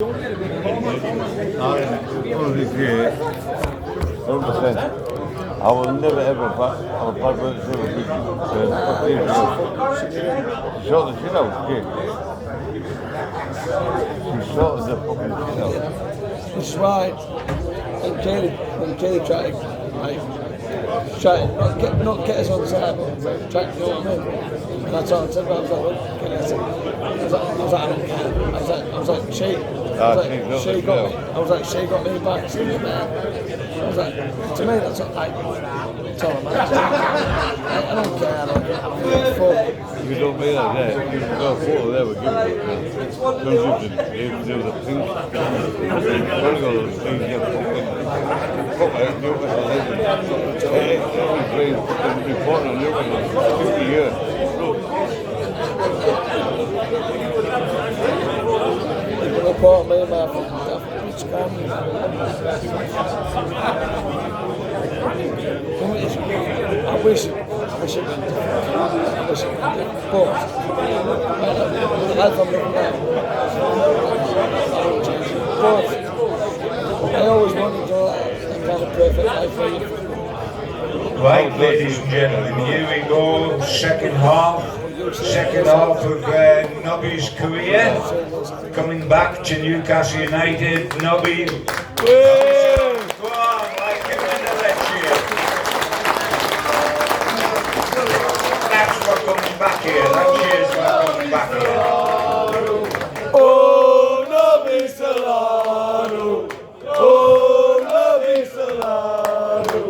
I will never ever I'll probably shot the shit out of kid. He shot the fucking shit out. That's right. And Kelly tried to not get us on side, but try to, you know what I mean? And I told him, I was like, I don't care. I was like, she got me. I was like, she got me back. She was there. I was like, to me, that's what I tell him. I don't care. I don't give a fuck. You don't mean that, you got a photo there with Gibbo. There was a thing. Fuck out Newcastle United. Every player's been fought on Newcastle 50 years. Report me, man. I wish it been different. But as I'm looking at but I always wanted to have a perfect life for you. Right, ladies and gentlemen, here we go, second half of Nobby's career, coming back to Newcastle United. Nobby, go on, like him in the lecture. That's for coming back here, that cheers for coming back here. Oh, Nobby Solano! Oh, Nobby Solano!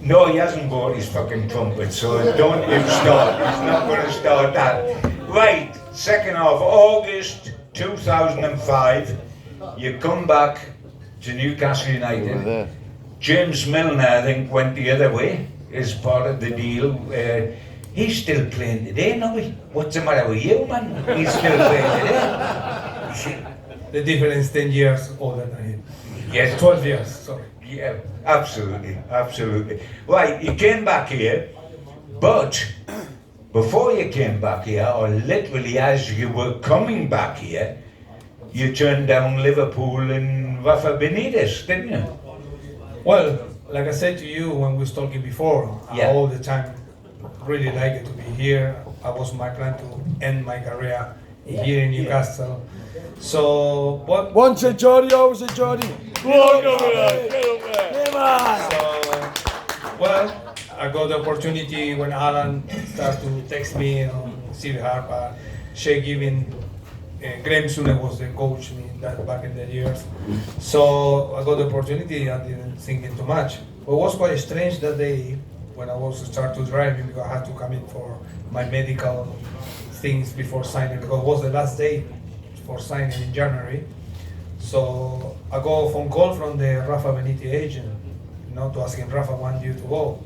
No, he hasn't bought his fucking trumpet, so don't you start. He's not going to start that. Right, second half, August 2005. You come back to Newcastle United. James Milner, I think, went the other way as part of the deal. He's still playing today, Nobby. What's the matter with you, man? He's still playing today. The difference 10 years older than him. Yes. 12 years, sorry. Yeah, absolutely. Right, you came back here, but before you came back here, or literally as you were coming back here, you turned down Liverpool and Rafa Benitez, didn't you? Well, like I said to you when we was talking before, Yeah. all the time really like it to be here. I was my plan to end my career here in Newcastle. So, but Once a Geordie, always a Geordie. well, I got the opportunity when Alan started to text me on Steve Harper, Shea Given, Graham Souness was the coach back in the years. So I got the opportunity. I didn't think it too much. But it was quite strange that day when I was start to driving because I had to come in for my medical things before signing because it was the last day for signing in January. So I got a phone call from the Rafa Benitez agent, to ask him, Rafa want you to go.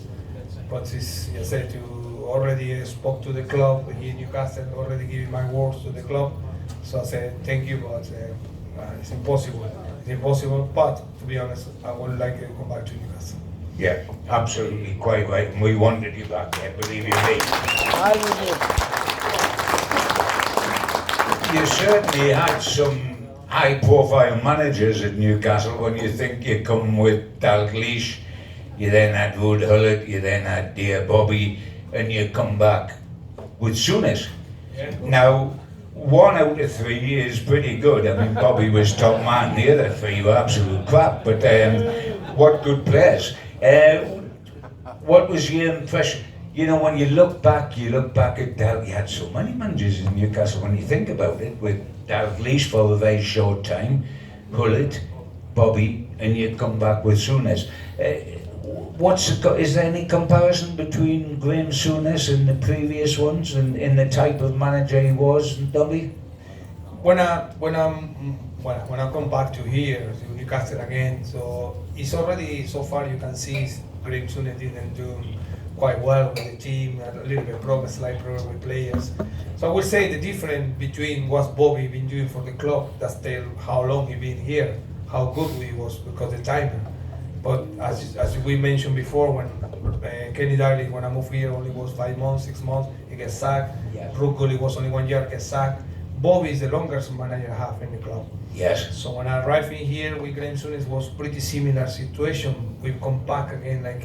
But he said you already spoke to the club here in Newcastle, already giving my words to the club. So I said, thank you, but it's impossible. It's impossible, but to be honest, I would like to come back to Newcastle. Yeah, absolutely, quite right. And we wanted you back there, believe you me. You certainly had some high-profile managers at Newcastle. When you think you come with Dalglish, you then had Ruud Gullit, you then had dear Bobby, and you come back with Souness. Yeah. Now, 1 out of 3 is pretty good. I mean, Bobby was top man. The other 3 were absolute crap. But what good players. What was your impression? When you look back at Dal. You had so many managers in Newcastle. When you think about it, with Dalglish for a very short time, Gullit, Bobby, and you come back with Souness. Is there any comparison between Graham Souness and the previous ones, and in the type of manager he was, Nobby? When I come back to here to Newcastle again, so it's already so far you can see Graham Souness didn't do quite well with the team, a little bit slight problem with players. So I would say the difference between what Bobby been doing for the club, that's tell how long he been here, how good he was because the timing. But as we mentioned before, when Kenny Dalglish, when I moved here, only was 5 months, 6 months, he gets sacked. Yeah. Ruud Gullit was only 1 year, gets sacked. Bobby is the longest manager I have in the club. Yes. So when I arrived in here with Graham Souness, it was pretty similar situation. We've come back again, like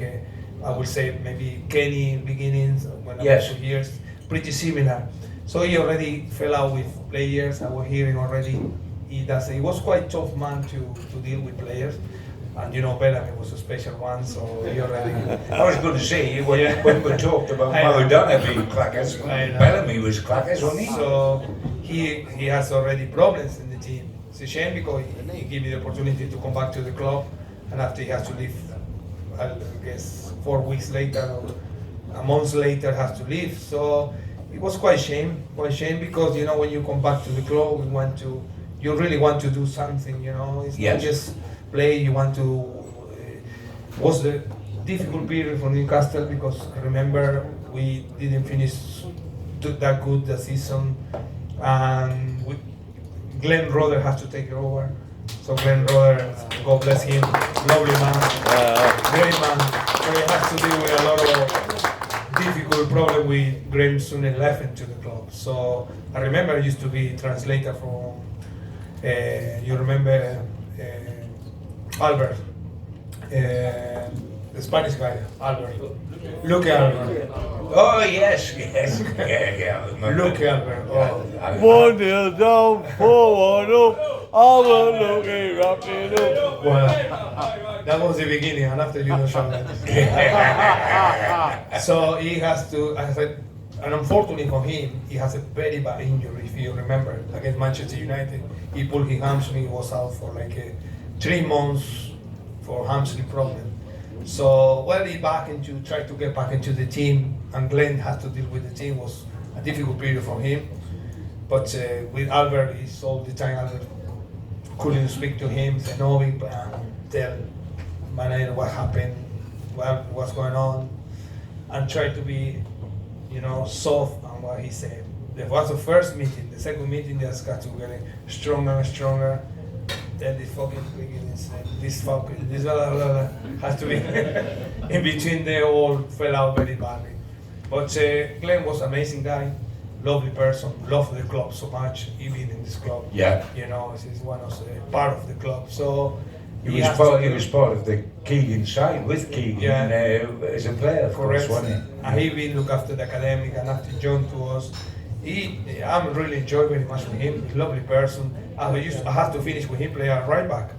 I would say maybe Kenny beginnings when I Yes. was 2 years, pretty similar. So he already fell out with players. I was hearing already. He was quite tough man to deal with players. And you know, Bellamy was a special one, so he already. I was going to say, when we talked about Maradona being crackers, Bellamy was crackers, wasn't he? So he has already problems in the team. It's a shame because he gave me the opportunity to come back to the club, and after he has to leave, I guess 4 weeks later or a month later has to leave. So it was quite shame because you know when you come back to the club, you really want to do something. You know, it's not just play. You want to. Was the difficult period for Newcastle because remember we didn't finish that good the season, and Glenn Rother has to take it over. So Glenn Rother, God bless him, lovely man, great man. So he has to deal with a lot of difficult problem with Graham Souness left into the club. So I remember I used to be translator from. You remember Albert, the Spanish guy, Albert. Look at Albert. Oh yes. Yeah. Look at Albert. Oh. 1-0 down, 4-1 up. I will look it up and up. Well, that was the beginning, and after you don't show that. So he has to, and unfortunately for him, he has a very bad injury, if you remember, against Manchester United. He pulled his hamstring, he was out for like 3 months for hamstring problem. So he tried to get back into the team, and Glenn had to deal with the team. It was a difficult period for him. But with Albert, he's all the time, Albert couldn't speak to him, say Nobby, tell manager what happened, what's going on, and try to be, you know, soft on what he said. There was the first meeting. The second meeting just got to get stronger and stronger. Then this fucking this blah, blah, blah, has to be in between. They all fell out very badly. But Glenn was an amazing guy, lovely person, loved the club so much. He been in this club. Yeah. You know, he's one of the part of the club. So He was part of the Keegan side with Keegan as a player, of course, wasn't he? And he will look after the academic and after John to us. I'm really enjoying very much with him. He's a lovely person. I had to finish with him, play at right back.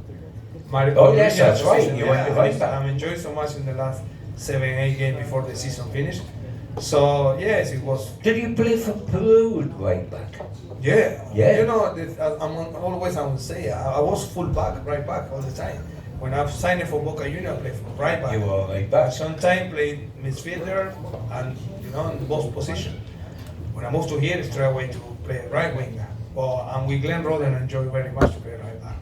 Yes, that's right. You went to right back. I'm enjoying so much in the last 7-8 games before the season finished. So yes, it was. Did you play for Peru at right back? Yeah. You know, I would say I was full back, right back all the time. When I signed for Boca Juniors, I played for right back. You were right back. Sometimes played midfielder and in both positions. When I moved to here, straight away to play right winger. And with Glenn Rother, I enjoy very much to play right back.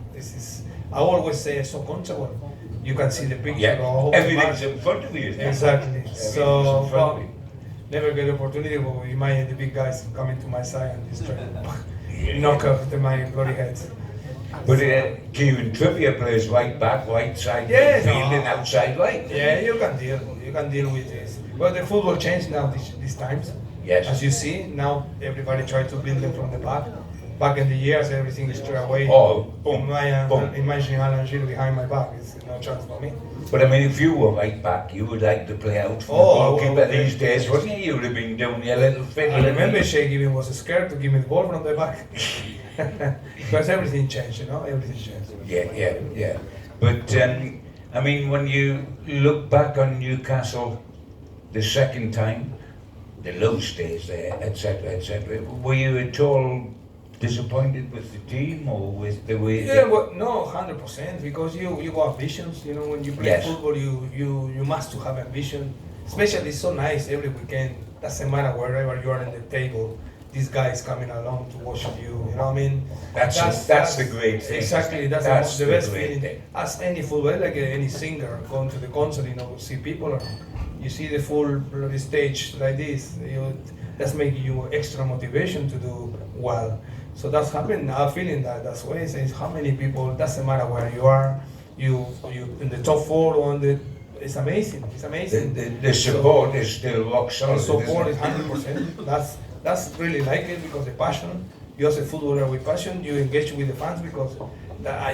I always say it's so comfortable. You can see the picture. Yeah. Everything's in front of you. Exactly. So never get the opportunity, but imagine the big guys coming to my side and just try to knock off my bloody heads. But Kieran Trippier plays right back, right side, fielding outside right. Yeah, you can deal with this. But the football changed now these times. Yes. As you see, now everybody tries to build them from the back. Back in the years, everything is straight away. Oh, boom, boom. Imagine Alan Shearer behind my back. It's no chance for me. But I mean, if you were right back, you would like to play out for the goalkeeper these days, wouldn't you? You would have been doing your little thing. I remember Shea Gibbon was scared to give me the ball from the back. Because everything changed, you know, everything changed. Yeah. But, I mean, when you look back on Newcastle the second time, the low stays there, etc., were you at all disappointed with the team or with the way? Yeah, well, no, 100%, because you have visions. You know, when you play football, you must have ambition. Especially, it's so nice every weekend. Doesn't matter wherever you are in the table. These guys coming along to watch you. You know what I mean? That's the great thing. Exactly, that's the best feeling. As any footballer, like any singer, going to the concert, you know, see people around. You see the full bloody stage like this. That's making you extra motivation to do well. So that's happening. I'm feeling that's why it says how many people. Doesn't matter where you are. You in the top 4 or it's amazing. It's amazing. The support is still rock solid. The support is 100%. That's really like it because the passion. you as a footballer with passion, you engage with the fans because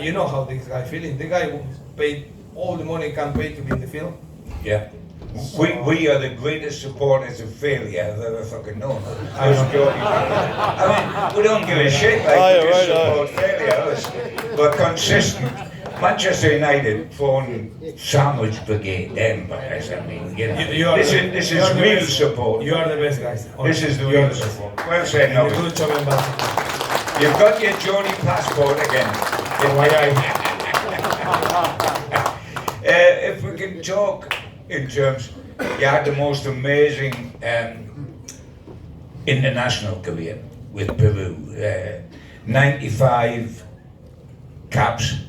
you know how this guy feeling. The guy paid all the money he can pay to be in the field. Yeah. We are the greatest supporters of failure I've ever fucking known. I mean, we don't give a shit like we just support failure. We're consistent. Manchester United phone sandwich brigade, them guys. I mean, this is real support. You are the best, guys. This is the real support. Well said, Nobby. Good job, Ambassador. You've got your Geordie passport again. If we can talk in terms, you had the most amazing international career with Peru. 95 caps.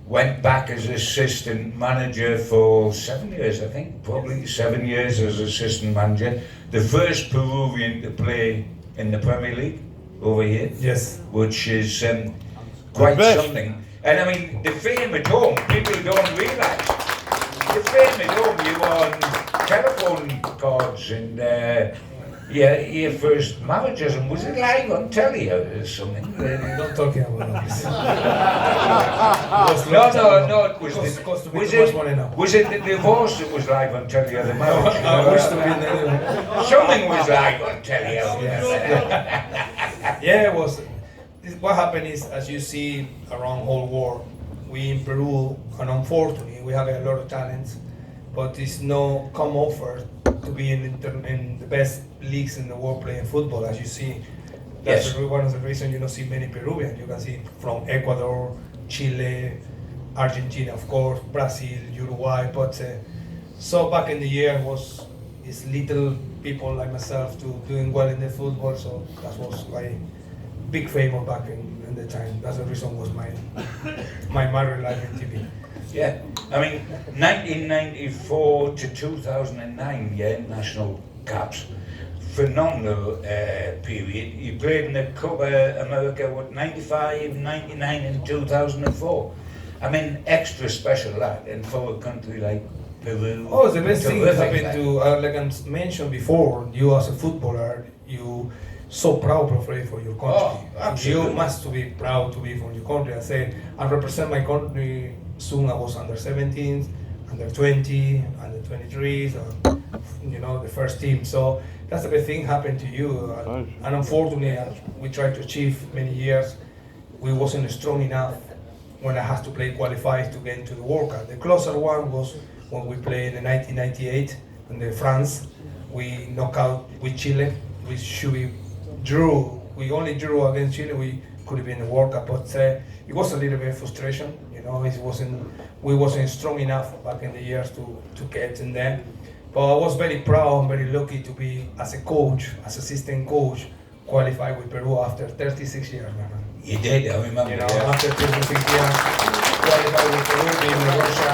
Went back as assistant manager for 7 years, I think, probably 7 years as assistant manager. The first Peruvian to play in the Premier League over here. Yes. Which is quite something. And I mean, the fame at home, people don't realise. The fame at home, you were on telephone cards and your first marriages, and was it live on telly or something? Not talking about this. No, it was was it the divorce that was live on telly or the marriage? I wish to be in the Something was live on telly. Yeah, it was. What happened is, as you see around whole world, we in Peru, and unfortunately, we have a lot of talents, but it's no come offer to be in the best leagues in the world playing football. As you see, that's one of the reasons you don't see many Peruvians. You can see from Ecuador, Chile, Argentina, of course, Brazil, Uruguay. But so back in the year was these little people like myself doing well in the football. So that was my big favor back in the time. That's the reason was my married life in TV. Yeah, I mean, 1994 to 2009, yeah, national caps. Phenomenal period. You played in the Copa America, what, 95, 99 and 2004. I mean, extra special that, and for a country like Peru. Oh, the best thing happened to, like I mentioned before, you as a footballer, you so proud to play for your country. Oh, absolutely. You must be proud to be from your country. I say, I represent my country. Soon I was under 17, under 20, under 23, so, you know, the first team. So that's the best thing happened to you. And unfortunately, we tried to achieve many years. We wasn't strong enough when I had to play qualified to get into the World Cup. The closer one was when we played in 1998 in France. We knocked out with Chile. We drew. We only drew against Chile. We could have been in the World Cup, but it was a little bit of frustration. You know, we wasn't strong enough back in the years to get in there. But I was very proud and very lucky to be, as a coach, as assistant coach, qualified with Peru after 36 years, my man. You did, I remember. You know, after 36 years, qualified with Peru, being in Russia,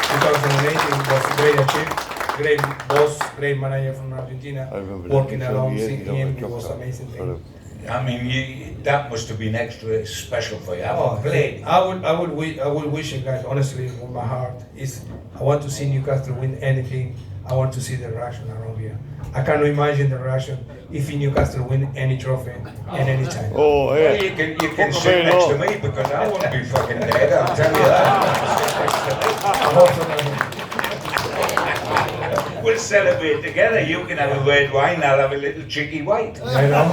2008, it was great achievement. Great boss, great manager from Argentina, working along him, it was amazing thing. I mean, that must have been extra special for you. I would wish you guys, honestly, with my heart, I want to see Newcastle win anything. I want to see the reaction around here. I cannot imagine the reaction if Newcastle win any trophy at any time. Oh, yeah. Well, you can sit next to me because I won't be fucking dead, I'll tell you that. I hope so. We'll celebrate together. You can have a red wine, I'll have a little cheeky white. I know.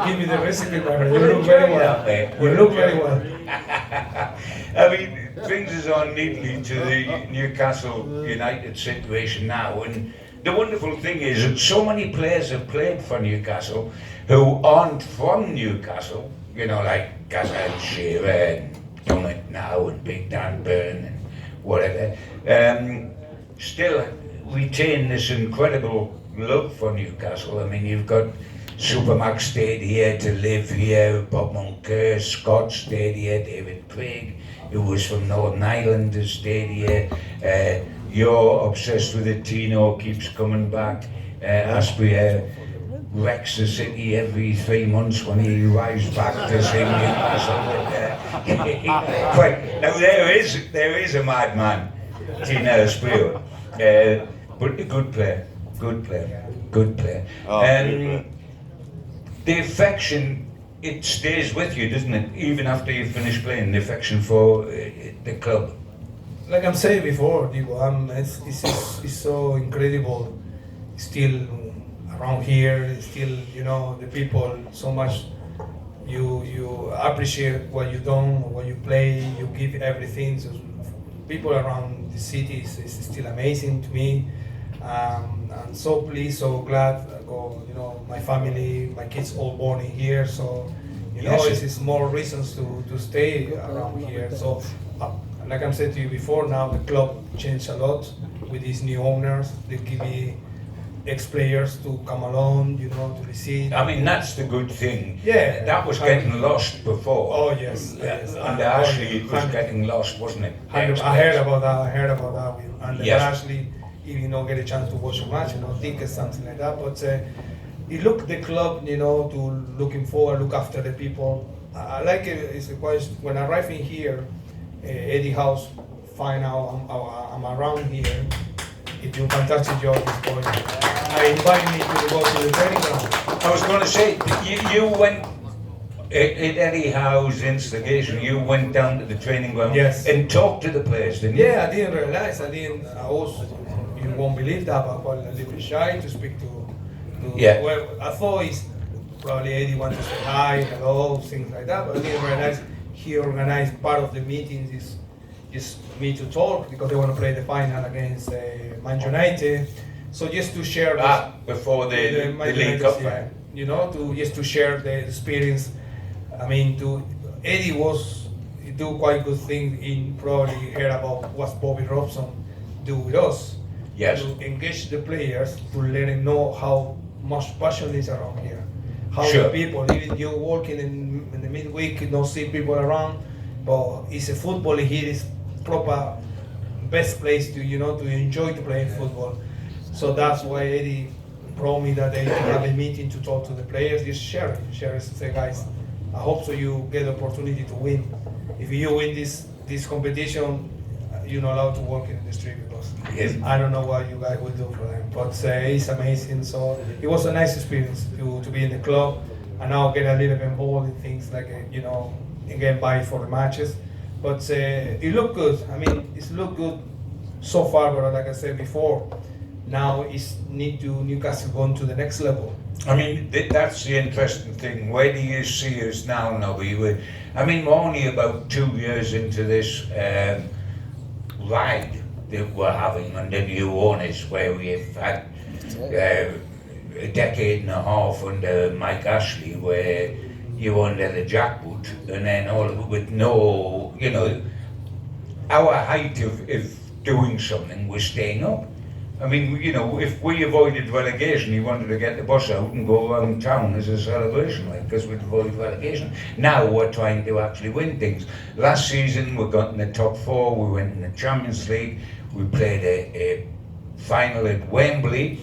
Give me the recipe, man. You look very well. You look very well. I mean, brings us on neatly to the Newcastle United situation now. And the wonderful thing is that so many players have played for Newcastle who aren't from Newcastle. You know, like Gazelle Shearer and Dummett now and Big Dan Burn and whatever. Still retain this incredible love for Newcastle. I mean, you've got Supermax stayed here to live here, Bob Moncur, Scott stayed here, David Craig, who was from Northern Ireland, has stayed here. You're obsessed with it, Tino keeps coming back. Asprey wrecks the city every 3 months when he arrives back to sing Newcastle. Now there is a madman, Tino Asprey. But a good player. Oh, the affection it stays with you, doesn't it? Even after you finish playing, the affection for the club. Like I'm saying before, Gibbo, it's so incredible. Still around here, still the people so much. You appreciate what you done, what you play. You give everything. So people around the city is still amazing to me. I'm so pleased, so glad. My family, my kids all born in here, so it's more reasons to stay around here. So, like I said to you before, now the club changed a lot with these new owners. They give me ex-players to come along, to receive. I mean, that's the good thing. Yeah. That was getting lost before. Oh yes. Under Ashley, it was getting lost, wasn't it? I heard about that. And Yes. Ashley, if you don't get a chance to watch a match, tickets, something like that. But it look the club, to looking forward, look after the people. I like it. It's quite when I arrive in here, Eddie House find out I'm around here. He do a fantastic job. This boy. I invite me to go to the training ground. I was going to say, you went, at Eddie Howe's instigation, you went down to the training ground Yes. and talked to the players, didn't you? Yeah, I didn't realize. I was. You won't believe that, but I was a little bit shy to speak to. Yeah. Well, I thought he's probably Eddie wanted to say hi, hello, things like that, but I didn't realize he organized part of the meetings is just me to talk because they want to play the final against Man United. So just to share before the Man League United, Cup, yeah, to share the experience. I mean, Eddie he do quite good things. In probably heard about what Bobby Robson do with us. Yes. To engage the players, to let them know how much passion is around here. How Sure. the people, even you working in the midweek, you don't see people around, but it's a football here is proper best place to to enjoy to play football. So that's why Eddie promised me that they have a meeting to talk to the players, just share say guys, I hope so you get the opportunity to win. If you win this competition, you're not allowed to walk in the street because Yes. I don't know what you guys will do for them. But it's amazing. So it was a nice experience to be in the club and now get a little bit involved in things like and get by for the matches. But it looked good. I mean, it's looked good so far. But like I said before, now it's need to Newcastle going to the next level. I mean, that's the interesting thing. Where do you see us now, Nobby? We're only about 2 years into this ride that we're having under new owners, where we've had a decade and a half under Mike Ashley, where you under the jackboot, and then all of it with no, our height of doing something was staying up. I mean, if we avoided relegation, he wanted to get the bus out and go around town as a celebration, because we'd avoided relegation. Now we're trying to actually win things. Last season we got in the top 4, we went in the Champions League, we played a final at Wembley.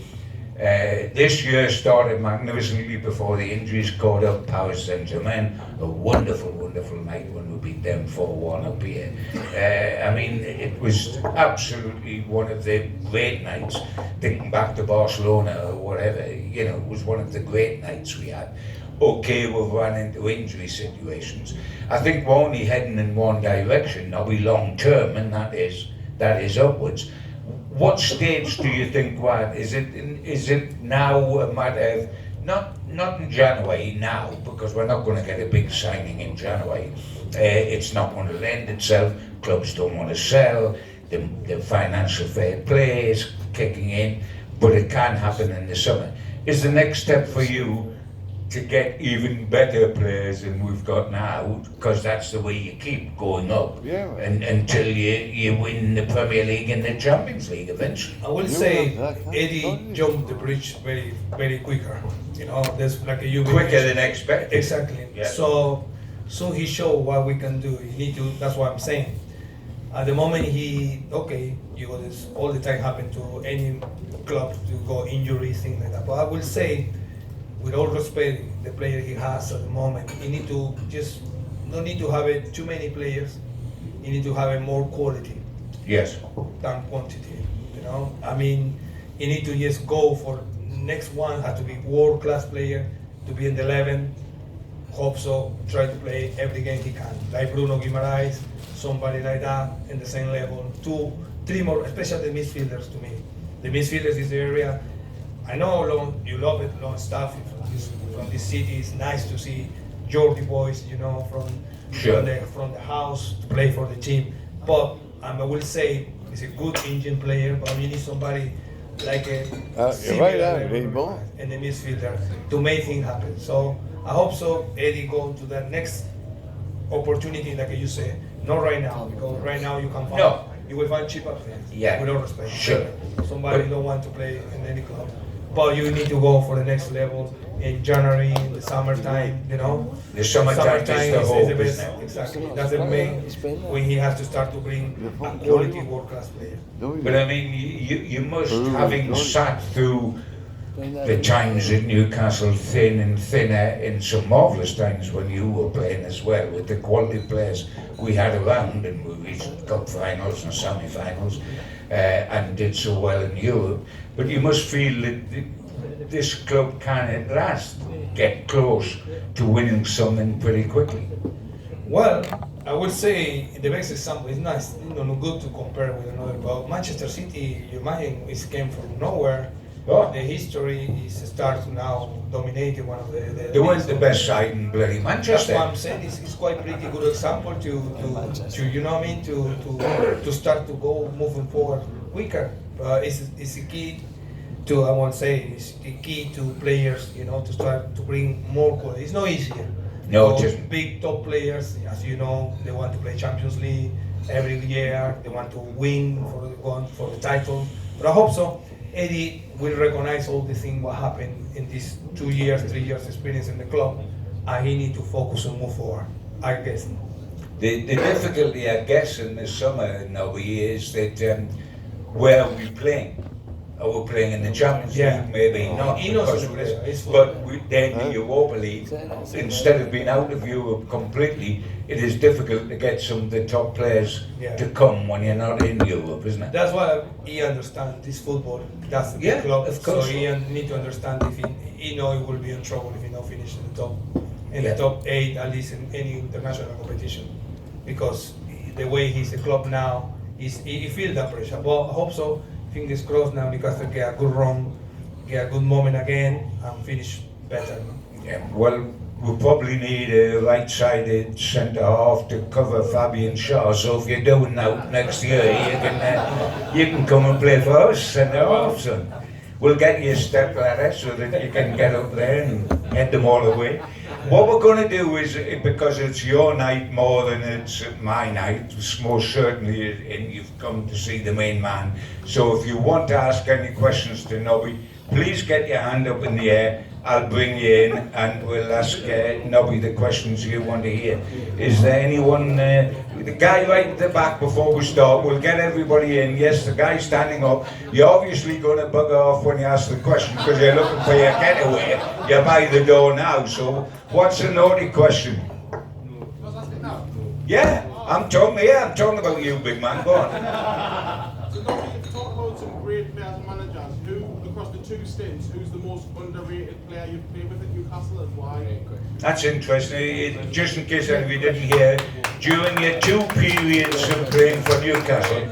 This year started magnificently before the injuries caught up. Paris Saint-Germain, a wonderful, wonderful night when we beat them 4-1 up here. It was absolutely one of the great nights. Thinking back to Barcelona or whatever, it was one of the great nights we had. Okay, we've run into injury situations. I think we're only heading in one direction, Nobby, long term, and that is upwards. What stage do you think we're at? Is it now a matter of not in January now, because we're not going to get a big signing in January. It's not going to lend itself. Clubs don't want to sell. The financial fair play is kicking in, but it can happen in the summer. Is the next step for you to get even better players than we've got now, because that's the way you keep going up, until you win the Premier League and the Champions League eventually? I will say Eddie jumped the bridge very, very quicker. There's like a Quicker than expected. Exactly. Yeah. So he showed what we can do. You need to. That's what I'm saying. At the moment, this all the time happen to any club to go injuries, things like that. But I will say, with all respect, the player he has at the moment, you need to don't need to have too many players. You need to have more quality Yes. than quantity. You need to just go for next one. Has to be world-class player to be in the 11. hope so, try to play every game he can. Like Bruno Guimaraes, somebody like that in the same level. 2, 3 more, especially the midfielders to me. The midfielders is the area. I know you love it, long stuff from this city. It's nice to see Geordie boys, from the house to play for the team. But I will say he's a good engine player, but you need somebody like a you're right, Gibbo. in the midfielder to make things happen. So I hope so. Eddie go to the next opportunity, like you say. Not right now, because right now you can find you will find cheaper players. Yeah. With all respect. Sure. Somebody don't want to play in any club, but you need to go for the next level in January, in the summertime. The summertime is the hope, the best. isn't it? Exactly. That's the main when he has to start to bring a quality world-class player. But I mean, you must, having sat through the times at Newcastle, thin and thinner, in some marvellous times when you were playing as well, with the quality players we had around, and we reached cup finals and semi-finals, and did so well in Europe. But you must feel that this club can at last get close to winning something pretty quickly. Well, I would say the best example is nice, good to compare with another, but Manchester City, you imagine, it came from nowhere. Oh. The history is start now dominating one of the They weren't the best side in bloody That's Manchester. what I'm saying. It's quite pretty good example to you know what I mean, to start to go moving forward quicker. It's a key to, I won't say it's the key to players, to start to bring more quality. It's not easier. No, it isn't. Big top players, as you know, they want to play Champions League every year. They want to win for the title. But I hope so. Eddie will recognize all the things what happened in these 2 years, 3 years experience in the club, and he need to focus and move forward, I guess. The difficulty, I guess, in the summer, Nobby, is that where are we playing? Are we playing in the Champions League? Maybe not. He knows because the pressure. It's but then the Europa League, instead of being out of Europe completely, it is difficult to get some of the top players to come when you're not in Europe, isn't it? That's why he understands this football. That's the club. Of course. So he need to understand if he know he will be in trouble if he not finish in the top 8 at least in any international competition, because the way he's a club now, he feels that pressure. But I hope so. Fingers crossed now Newcastle get a good run, get a good moment again, and finish better. Yeah, well, we probably need a right-sided centre-half to cover Fabian Shaw, so if you're doing that next year, you can come and play for us, centre-half, son. We'll get you a step ladder so that you can get up there and head them all away. What we're going to do is, because it's your night more than it's my night, most certainly, and you've come to see the main man, so if you want to ask any questions to Nobby, please get your hand up in the air. I'll bring you in and we'll ask Nobby the questions you want to hear. Is there anyone, the guy right at the back before we start, we'll get everybody in. Yes, the guy standing up. You're obviously going to bugger off when you ask the question because you're looking for your getaway. You're by the door now, so what's the naughty question? Yeah, I'm talking about you, big man. Go on. So now you've talked about some great players and managers. Who, across the 2 stints, who's the most underrated player you've played with at Newcastle and why? That's interesting. Just in case anybody didn't hear, during your 2 periods of playing for Newcastle,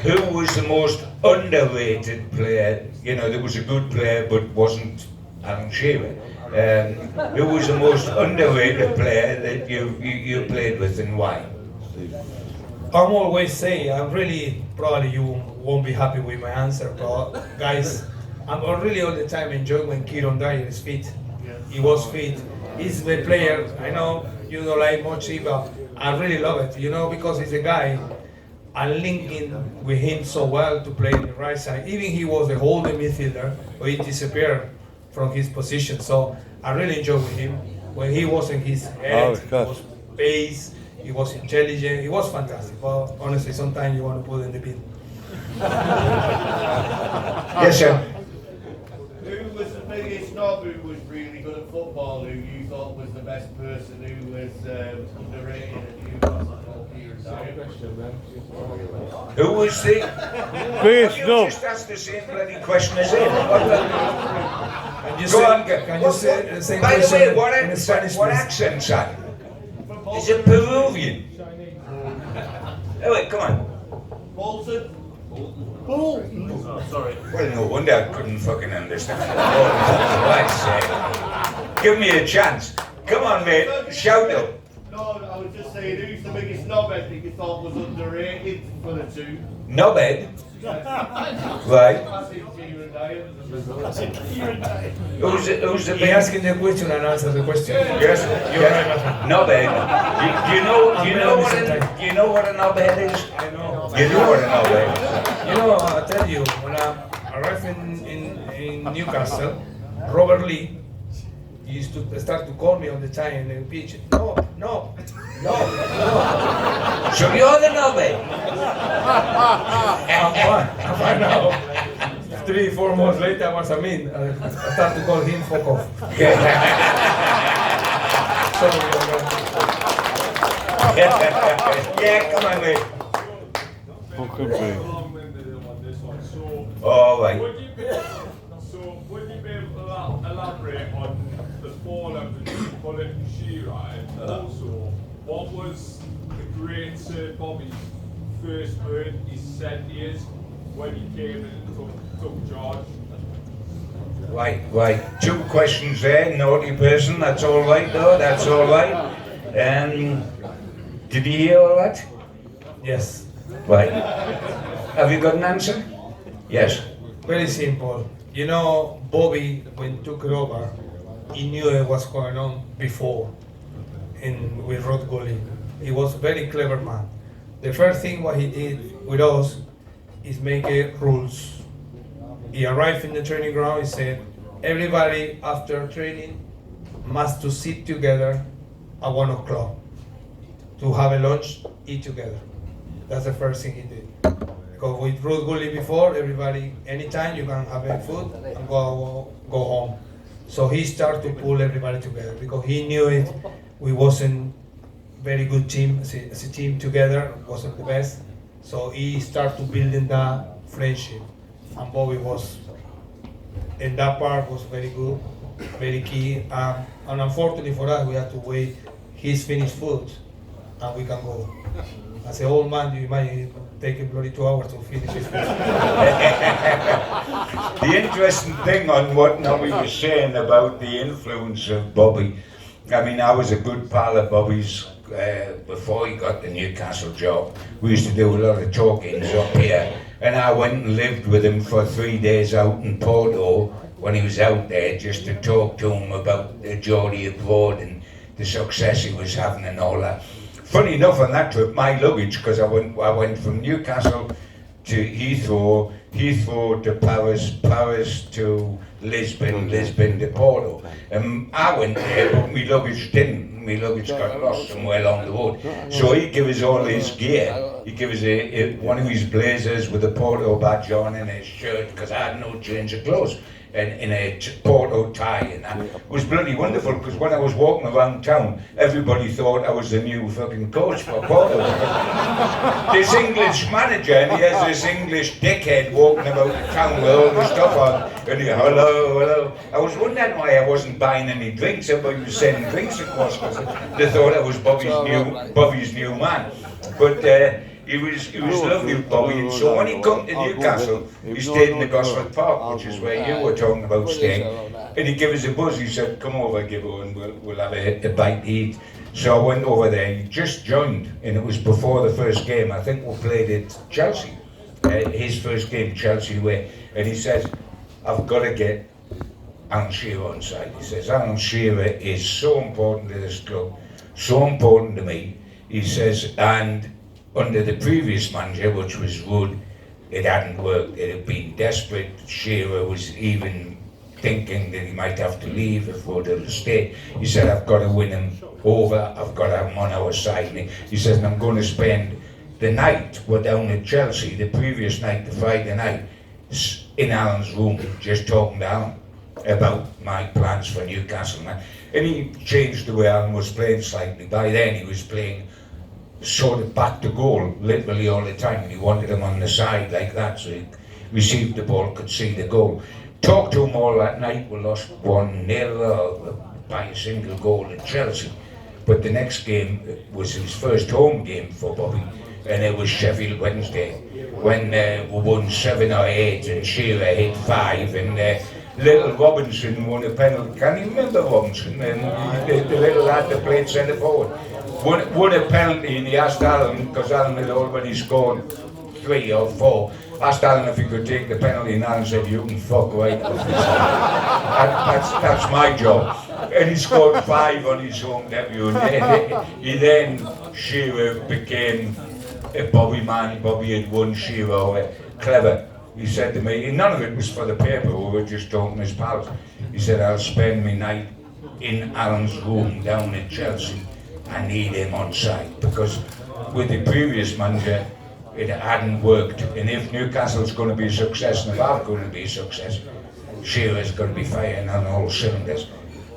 who was the most underrated player? There was a good player, but wasn't Alan Shearer. Who was the most underrated player that you played with and why? I'm always saying, I'm really, probably you won't be happy with my answer, but guys, I'm really all the time enjoying when Kieran Dyer is fit. He was fit. He's the player, I know you don't like much, but I really love it, because he's a guy, I'm linking with him so well to play on the right side. Even he was a holding midfielder, but he disappeared from his position. So I really enjoyed with him. When he was in his head, he was pace, he was intelligent, he was fantastic. But honestly, sometimes you want to put in the bin. Yes, sir. Who was the biggest snob who was really good at football, who you thought was the best person who was underrated at Newcastle? Who was the... Biggest You snob. just asked the same bloody question as him. Can you Go say, on, can you say the same by the question way, what in Spanish, what please? accent, son? Is it Peruvian? Oh, wait, come on. Bolton. Well, no wonder I couldn't fucking understand. Oh, Christ's sake. Give me a chance. Come on, mate. Shout out. No, I was just saying, who's the biggest knobhead that you thought was underrated for the two? Knobhead. Right. Who's the He big? asking the question and answer the question. Yes, yes. Knobhead. Do you know what a knobhead is? I know. You know what a knobhead is? You know, I'll tell you, when I arrived in Newcastle, Robert Lee used to start to call me on the time in the pitch. No. So you're the knobhead. I find out 3-4 months later, I start to call him fuck off. Yeah, come on, mate. Fucking big. All right. Would you be able to elaborate on the fall of the bullet Shearer? And also, what was the great Sir Bobby's first word he said to you when he came in and took charge? Right. 2 questions there, naughty person. That's all right, though. That's all right. Did you hear all that? Yes. Right. Have you got an answer? Yes. Very simple. You know, Bobby, when he took it over, he knew what was going on before with Rod Gully. He was a very clever man. The first thing what he did with us is make rules. He arrived in the training ground, he said, everybody after training must to sit together at 1 o'clock to have a lunch, eat together. That's the first thing he did. Because with Ruth Gully before, everybody, anytime you can have a food and go home. So he started to pull everybody together because he knew it. We wasn't very good team as a team together, wasn't the best. So he started building that friendship, and Bobby was, in that part was very good, very key. And unfortunately for us, we had to wait. He's finished food, and we can go. As an old man, you might take him bloody 2 hours to finish his food. The interesting thing on what Nobby was saying about the influence of Bobby, I mean, I was a good pal of Bobby's before he got the Newcastle job. We used to do a lot of talkings up here, and I went and lived with him for 3 days out in Porto when he was out there, just to talk to him about the journey abroad and the success he was having and all that. Funny enough, on that trip, my luggage, because I went from Newcastle to Heathrow to Paris to Lisbon to Porto. I went there, but my luggage didn't. My luggage got lost somewhere along the road. So he gave us all his gear. He gave us one of his blazers with a Porto badge on and a shirt, because I had no change of clothes. And in a Porto tie, and that. It was bloody wonderful, because when I was walking around town, everybody thought I was the new fucking coach for Porto. This English manager, and he has this English dickhead walking about the town with all the stuff on, and he, hello. I was wondering why I wasn't buying any drinks. Everybody was sending drinks across, because they thought I was Bobby's new man. But he was lovely, Bobby. And so when he come to Newcastle, he stayed in the Gosford Park, which is where you were talking about staying. And he gave us a buzz. He said, "Come over, Gibbo, and we'll have a bite to eat." So I went over there. He just joined, and it was before the first game. I think we played at Chelsea, his first game, Chelsea away. And he says, "I've got to get Alan Shearer on side." He says, "Alan Shearer is so important to this club, so important to me." He says, and under the previous manager, which was Wood, it hadn't worked. It had been desperate. Shearer was even thinking that he might have to leave if Wood had stayed. He said, "I've got to win him over. I've got to have him on our side." And he says, "And I'm going to spend the night, we're down at Chelsea, the previous night, the Friday night, in Alan's room, just talking to Alan about my plans for Newcastle." And he changed the way Alan was playing slightly. By then he was playing sort of back to goal, literally all the time. He wanted him on the side like that, so he received the ball, could see the goal. Talked to him all that night. We lost 1-0 by a single goal at Chelsea. But the next game was his first home game for Bobby, and it was Sheffield Wednesday, when we won 7 or 8 and Shearer hit 5, and little Robinson won a penalty. Can you remember Robinson? The little lad that played centre forward. Won a penalty, and he asked Alan, because Alan had already scored 3 or 4, asked Alan if he could take the penalty, and Alan said, "You can fuck right off." That's my job. And he scored 5 on his home debut, and he then, Shearer became a Bobby man. Bobby had won Shearer, clever. He said to me, and none of it was for the paper, we were just talking as pals. He said, "I'll spend my night in Alan's room down at Chelsea. I need him on side," because with the previous manager, it hadn't worked. And if Newcastle's going to be a success, and if I'm going to be a success, Shearer's going to be firing on all cylinders.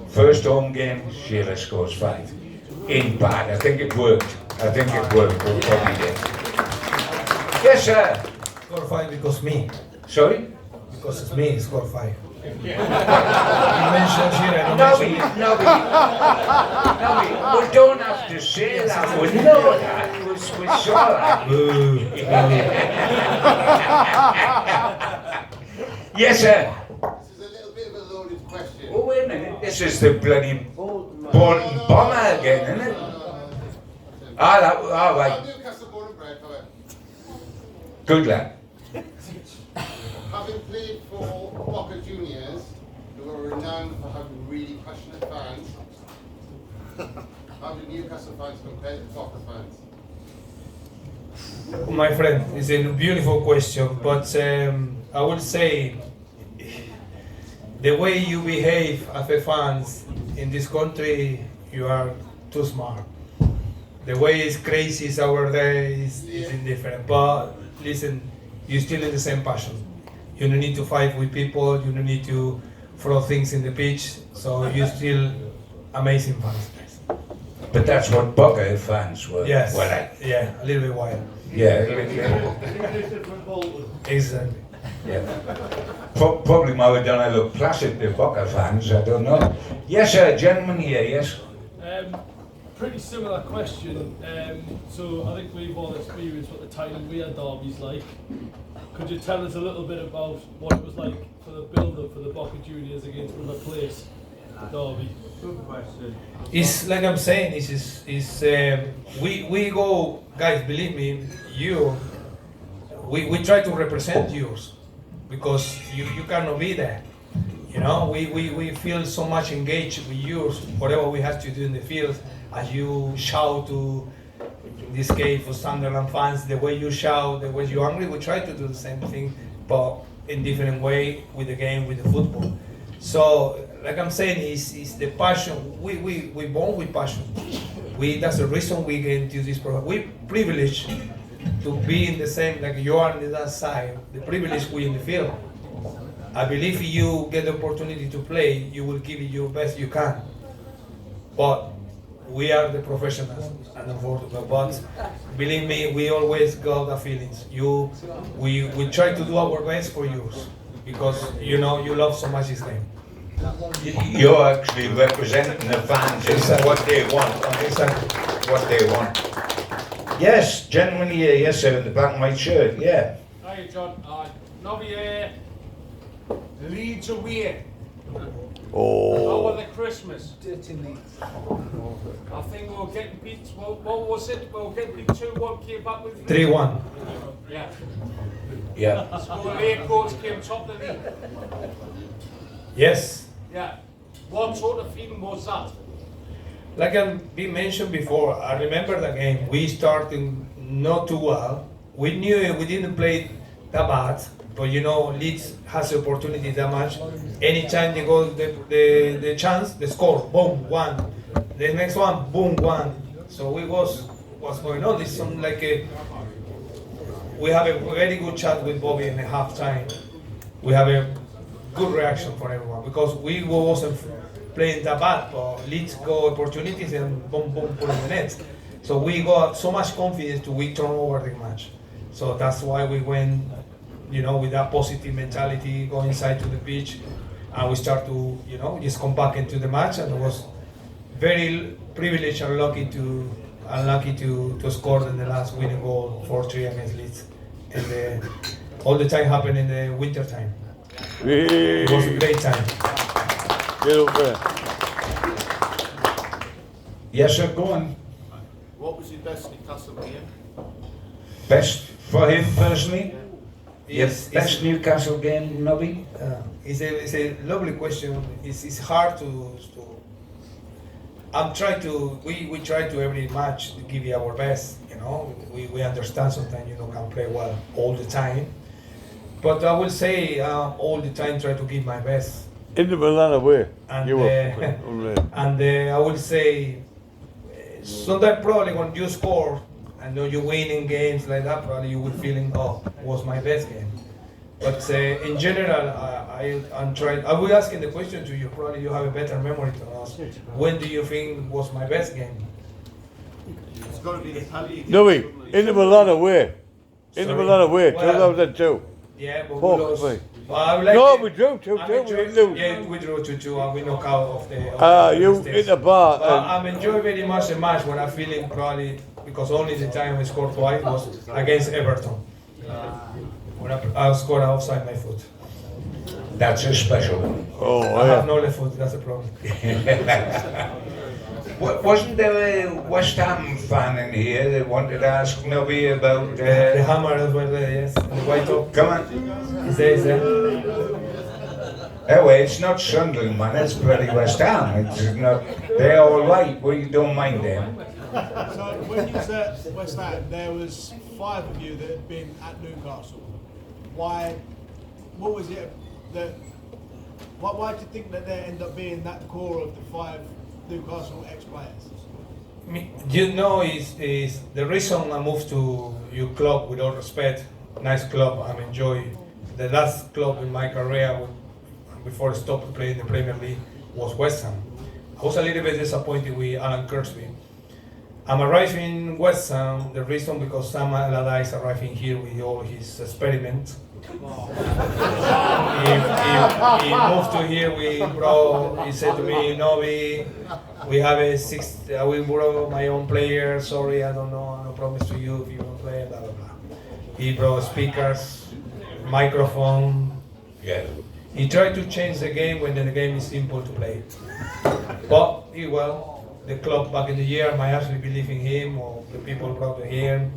First home game, Shearer scores 5. Ain't bad. I think it worked. What Bobby did. Yes, sir. Score 5 because me. Sorry? Because it's me, score 5. You mentioned Shearer, I don't mention me. No, we don't have to say that. We know that. We saw that. Yes, sir. This is a little bit of a loaded question. Oh, wait a minute. This is the bloody Bolton bomber again, isn't it? All right. I'm Newcastle born and bred, however. Good lad. Having played for Boca Juniors, who are renowned for having really passionate fans, how do Newcastle fans compare to Boca fans? My friend, it's a beautiful question, but I would say the way you behave as a fans in this country, you are too smart. The way it's crazy is over there is indifferent. But listen, you're still in the same passion. You don't need to fight with people, you don't need to throw things in the pitch, so you're still amazing fans. But that's what Boca fans were. Yes. Were like. Yeah, a little bit wild. Yeah, a little. Exactly. Yeah. Probably Maradona look placid to Boca fans, I don't know. Yes, sir, gentleman here, yes. Pretty similar question. So I think we've all experienced what the Tyne and Weir derby's like. Could you tell us a little bit about what it was like for the build-up for the Boca Juniors against River Plate derby? Good question. It's like I'm saying, we go, guys, believe me, we try to represent yours, because you cannot be there. You know, we feel so much engaged with yours, whatever we have to do in the field, as you shout to, in this case for Sunderland fans, the way you shout, the way you're angry, we try to do the same thing, but in different way with the game, with the football. So, like I'm saying, is the passion. We born with passion. That's the reason we get into this program. We privileged to be in the same, like you are on that side. The privilege we in the field. I believe if you get the opportunity to play, you will give it your best you can. But we are the professionals, and unfortunately, but believe me, we always got the feelings. We try to do our best for you, because you know you love so much this game. You're actually representing the fans, exactly. What they want. Exactly. What they want. Yes, gentlemen here, yes sir, in the black and white shirt, yeah. Hi John, Nobby here. Leeds away. How was the Christmas? Dirty Leeds. I think we were getting beat, what was it? We were getting beat 2-1, came back with 3-1. Yeah. Yeah. So the late coach came top of the league. Yes. Yeah. What sort of feeling was that? Like I've been mentioned before, I remember the game. We started not too well. We knew we didn't play that bad, but you know, Leeds has the opportunity that much. Anytime they go the chance, they score, boom, 1. The next one, boom, 1. So we what's going on? It's some like we have a very good chat with Bobby in the halftime. We have a good reaction for everyone, because we wasn't playing that bad, but Leeds got opportunities and boom, boom, put in the net. So we got so much confidence to we turn over the match. So that's why we went with that positive mentality, go inside to the pitch, and we start to, just come back into the match. And it was very privileged and unlucky to score in the last winning goal 4-3 against Leeds. And all the time happened in the winter time. It was a great time. Get over there. Yes, sir, go on. What was your best Newcastle game? Best for him personally? Yes, Best Newcastle game, Nobby? It's a lovely question. It's hard to we try to every match to give you our best, We understand sometimes can play well all the time. But I will say all the time try to give my best. In the Milan away. And, You were unreal. And I will say sometimes probably when you score and you win in games like that, probably you will feeling, was my best game. But in general, I will asking the question to you. Probably you have a better memory to us. When do you think was my best game? It's got to be the penalty. Nobby, in the Milan away. In the Sorry. Milan away, Well, 2002. Yeah, but Fuck we lost. me. But I would like No, to- we drew 2-2, we didn't lose. Yeah, we drew 2-2 and we knock out of the. You stage. in the bar. But I'm enjoying very much the match when I'm feeling probably because only the time I scored twice was against Everton. When I scored outside my foot. That's a special one. Oh, I have yeah. no left foot. That's the problem. Wasn't there a West Ham fan in here that wanted to ask Nobby about... The hammer as well, yes. And the white top. Come on. Is there? Oh, well, it's not Sunderland, man. It's bloody West Ham. It's not... They're all right. We don't mind them. So when you was at West Ham, there was 5 of you that had been at Newcastle. Why? What was it that? Why do you think that they end up being that core of the 5 Newcastle ex-players? Is the reason I moved to your club, with all respect, nice club, I'm enjoying. The last club in my career before I stopped playing the Premier League was West Ham. I was a little bit disappointed with Alan Kirkby. I'm arriving in West Ham, the reason because Sam Allardyce arriving here with all his experiments. He moved to here, he said to me, Nobby, we have I will borrow my own player, sorry, I don't know, no promise to you if you want to play, blah, blah, blah. He brought speakers, microphone. Yeah. He tried to change the game when the game is simple to play. But the club back in the year might actually believe in him, or the people brought him.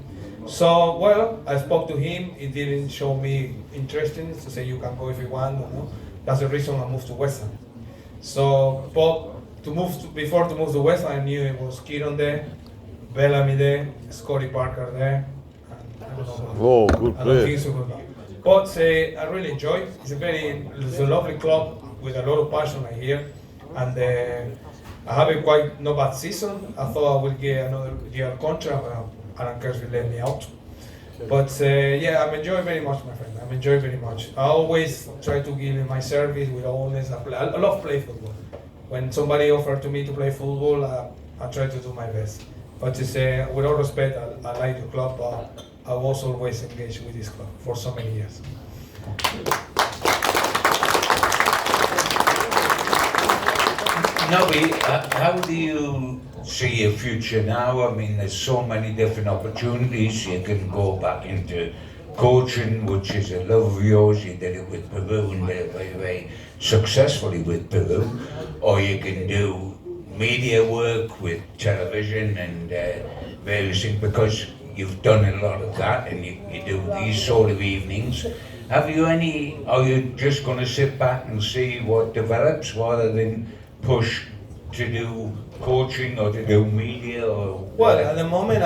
So, I spoke to him. He didn't show me interest in it, to say you can go if you want. That's the reason I moved to West Ham. So, but before to move to West Ham, I knew it was Kieran there, Bellamy there, Scotty Parker there. And I don't know. Oh, good I don't player. think so good. But I really enjoy it. It's a lovely club with a lot of passion here, and I have a quite no bad season. I thought I would get another year contract. Alan Kirkby let me out. But I'm enjoying very much, my friend. I'm enjoying very much. I always try to give in my service with honest. I love play football. When somebody offered to me to play football, I try to do my best. But with all respect, I like the club. I was always engaged with this club for so many years. Nobby, how do you see your future now? I mean, there's so many different opportunities. You can go back into coaching, which is a love of yours. You did it with Peru and did it very, very successfully with Peru. Or you can do media work with television and various things, because you've done a lot of that and you do these sort of evenings. Are you just going to sit back and see what develops rather than push to do coaching or to do media or whatever? At the moment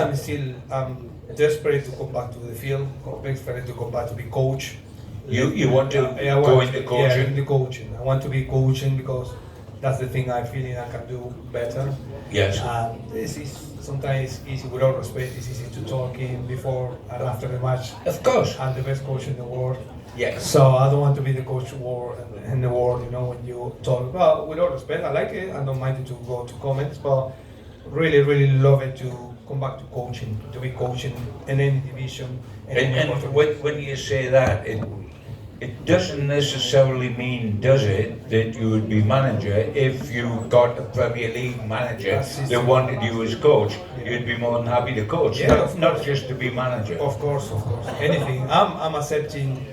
I'm desperate to come back to the field, desperate to come back to be coach. You want to go into coaching? Yeah, into coaching. I want to be coaching because that's the thing I feel I can do better. Yes. This is sometimes easy, with all respect, it's easy to talk in before and after the match. Of course. I'm the best coach in the world. Yes. So I don't want to be the coach in the world, when you talk. Well, with all respect, I like it. I don't mind to go to comments, but really, really love it to come back to coaching, to be coaching in any division. And when you say that, it doesn't necessarily mean, does it, that you would be manager if you got a Premier League manager that wanted you as coach. You'd be more than happy to coach, not just to be manager. Of course. Anything. I'm accepting.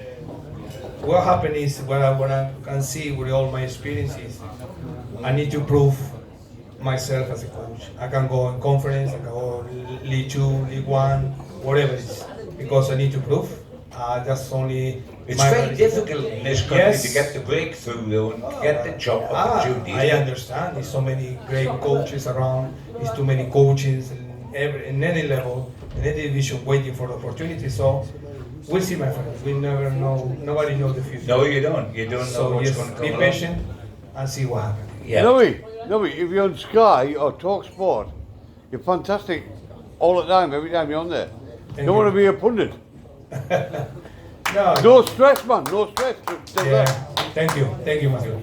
What happened is what I can see with all my experiences, I need to prove myself as a coach. I can go in conference, I can go League 2, League 1, whatever it is, because I need to prove. That's only. It's very difficult in this country to get the breakthrough though, and to get the job opportunities. I understand. There's so many great coaches around. There's too many coaches in any level, in any division, waiting for the opportunity. So we'll see, my friends. We never know. Nobody knows the future. No, you don't. You don't know what's going to come. Be patient and see what happens. Yeah. Nobby, if you're on Sky or Talk Sport, you're fantastic all the time, every time you're on there. You don't want to be a pundit. No stress, man, no stress. Yeah. Thank you, Matthew.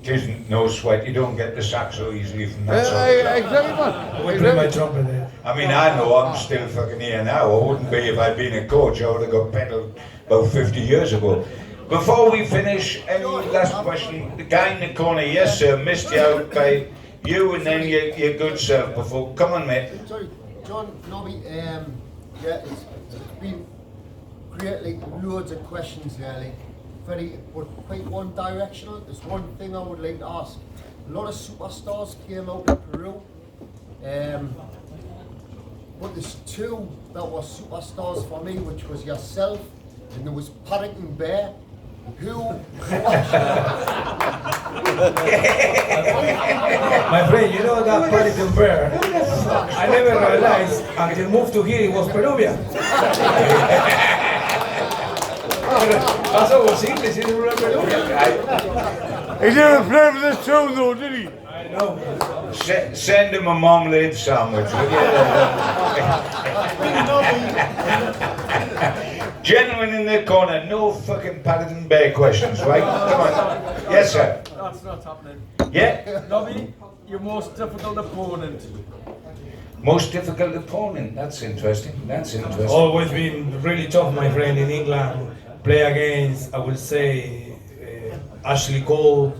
It isn't no sweat, you don't get the sack so easily from that sort of stuff. Exactly, man. We play my trumpet there. I mean, I know I'm still fucking here now. I wouldn't be if I'd been a coach. I would have got pedalled about 50 years ago. Before we finish, any last question? The guy in the corner, yes sir, missed you out by you and then your good self before. Come on, mate. Sorry, John, Nobby, yeah, it's been great, like loads of questions here, like but quite one directional. There's one thing I would like to ask. A lot of superstars came out of Peru, but there's two that were superstars for me, which was yourself and there was Paddington Bear. Who? My friend, you know that Paddington Bear? I never realized until moved to here it was Peruvian. That's what was English, he didn't remember Peruvian. He didn't play for the tune though, did he? I know. Send him a marmalade sandwich, will you? Gentlemen in the corner, no fucking Paddington Bear questions, right? Come on. Yes, sir. That's not happening. Yeah? Nobby, your most difficult opponent. Most difficult opponent? That's interesting. Always been really tough, my friend, in England. Play against, I would say, Ashley Cole.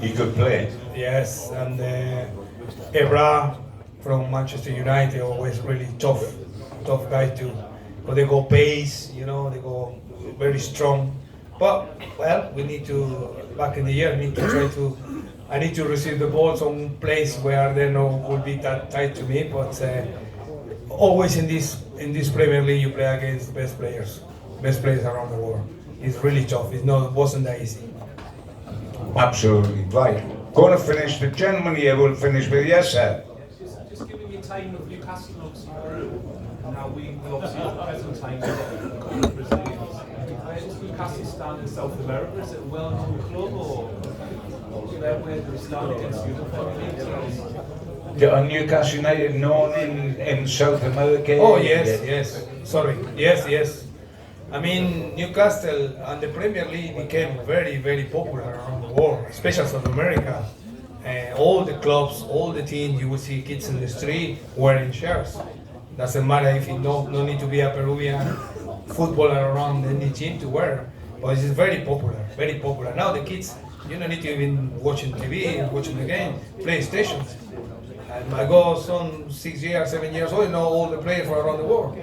He could play. Yes, and Ebra from Manchester United, always really tough guy too. But they go pace, they go very strong. But well, we need to back in the year. I need to receive the ball some place where they will be that tight to me. But always in this Premier League, you play against best players around the world. It's really tough. It wasn't that easy. Absolutely right. Going to finish. The gentleman here will finish with yes, sir. Just giving you time with Newcastle, obviously Peru. Now we obviously at the present time Brazilians. Where does Newcastle stand in South America? Is it a well-known club or where do they stand against the other Premier League teams? Are Newcastle United known in South America? Oh yes. Sorry. Yes. I mean, Newcastle and the Premier League became very, very popular around the world, especially South America. All the clubs, all the teams, you will see kids in the street wearing shirts. Doesn't matter if you no need to be a Peruvian footballer around any team to wear, but it's very popular, very popular. Now the kids, you don't need to even watching TV, watching the game, PlayStations. And my son, 6 years, 7 years old, know all the players from around the world.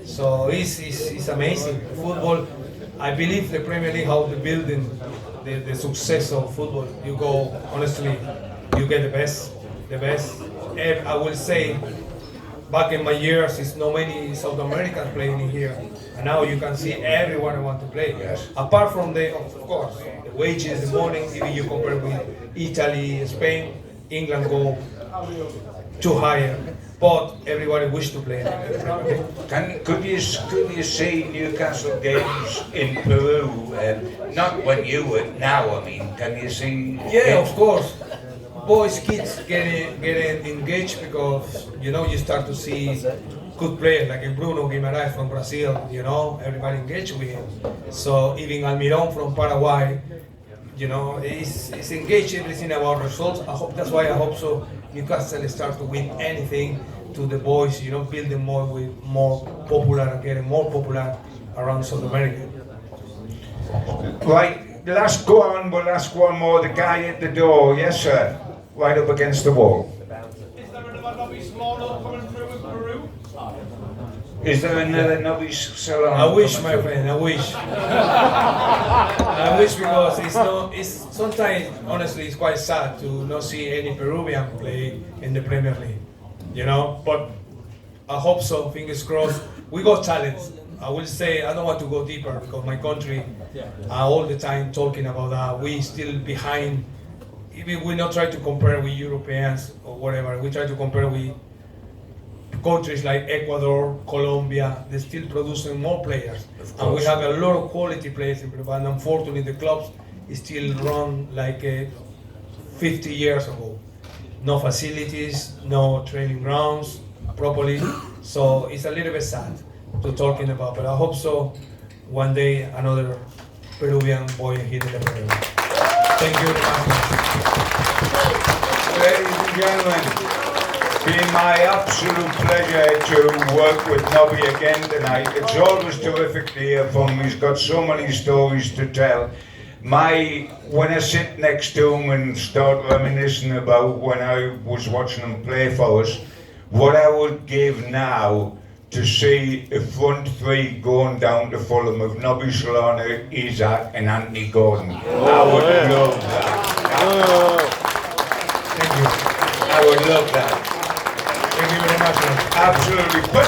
So it's amazing. Football, I believe the Premier League, how they building the success of football. You go, honestly, you get the best. I will say, back in my years, it's not many South Americans playing in here. And now you can see everyone want to play. Yes. Apart from of course, the wages, the money, even you compare with Italy, Spain, England go too higher, but everybody wish to play. Could you see Newcastle games in Peru? Not when you were now. I mean, can you see? Yeah, of course. Boys, kids getting engaged because you start to see good players like Bruno Guimaraes from Brazil. Everybody engaged with him. So even Almirón from Paraguay. He's engaged everything about results. That's why I hope so. Newcastle start to win anything to the boys, you know, build them more popular, getting more popular around South America. Right, we'll ask one more. The guy at the door, yes sir, right up against the wall. Is there another Nobby Solano coming through with Peru? Is there another Nobby Solano? I wish, my friend, I wish. I wish, because it's sometimes, honestly, it's quite sad to not see any Peruvian play in the Premier League, you know, but I hope so, fingers crossed. We got talent. I will say, I don't want to go deeper because my country are all the time talking about that. We still behind. Even we not try to compare with Europeans or whatever. We try to compare with countries like Ecuador, Colombia. They're still producing more players, and we have a lot of quality players in Peru. And unfortunately, the clubs still run like 50 years ago. No facilities, no training grounds properly. So it's a little bit sad to talking about, but I hope so one day another Peruvian boy here in the Peru. Thank you very much. Ladies and gentlemen, it's been my absolute pleasure to work with Nobby again tonight. It's always terrific to hear from him. He's got so many stories to tell. When I sit next to him and start reminiscing about when I was watching him play for us, what I would give now to see a front three going down to Fulham of Nobby Solano, Isaac and Anthony Gordon. I would love that. Thank you. I would love that. Thank you very much. Absolutely. Put